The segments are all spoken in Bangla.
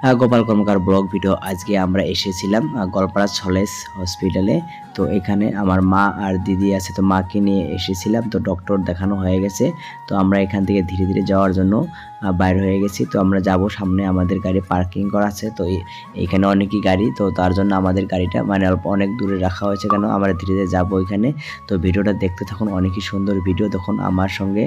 গোপাল কর্মকার ব্লগ ভিডিও। আজকে আমরা এসেছিলাম গলপাড়া ছলেস হসপিটালে। তো এখানে আমার মা আর দিদি আছে, তো মাকে নিয়ে এসেছিলাম। তো ডক্টর দেখানো হয়ে গেছে, তো আমরা এখান থেকে ধীরে ধীরে যাওয়ার জন্য বাইর হয়ে গেছি। তো আমরা যাব, সামনে আমাদের গাড়ি পার্কিং করা আছে। তো এইখানে অনেকই গাড়ি, তো তার জন্য আমাদের গাড়িটা মানে অনেক দূরে রাখা হয়েছে, কেন আমরা ধীরে ধীরে যাবো এখানে। তো ভিডিওটা দেখতে থাকুন, অনেকই সুন্দর ভিডিও। দেখুন আমার সঙ্গে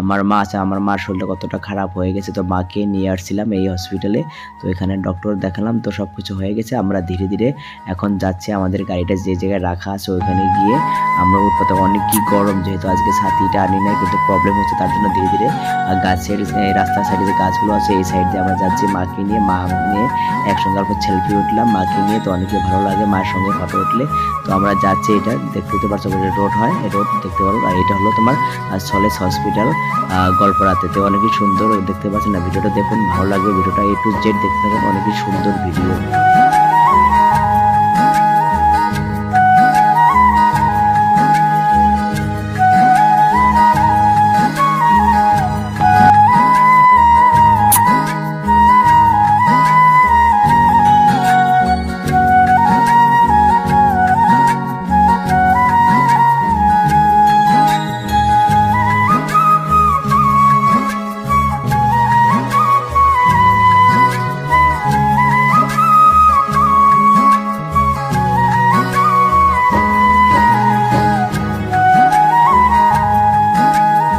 আমার মা আছে, আমার মার শরীরটা কতটা খারাপ হয়ে গেছে, তো মাকে নিয়ে আসছিলাম এই হসপিটালে। তো এখানে ডক্টর দেখালাম, তো সব কিছু হয়ে গেছে। আমরা ধীরে ধীরে এখন যাচ্ছি আমাদের গাড়িটা যে জায়গায় রাখা আছে ওইখানে গিয়ে আমরা উঠতে। অনেক কি গরম, যেহেতু আজকে ছাতিটা আনি নাই, কিন্তু প্রবলেম হচ্ছে, তার জন্য ধীরে ধীরে গাছের রাস্তার সাইডে যে গাছগুলো আছে এই সাইড দিয়ে আমরা যাচ্ছি মাকে নিয়ে। মা নিয়ে একসঙ্গে অল্প সেলফি উঠলাম মাকে নিয়ে, তো অনেকে ভালো লাগে মায়ের সঙ্গে ফটো উঠলে। তো আমরা যাচ্ছি, এটা দেখতে পারছো রোড হয়, এই রোড দেখতে পারো। আর এটা হলো তোমার ছলেস হসপিটাল গল্পরাতে। তো অনেকই সুন্দর দেখতে পাচ্ছেন না, ভিডিওটা দেখুন, ভালো লাগবে ভিডিওটা A to Z দেখতে থাকুন, অনেকই সুন্দর ভিডিও।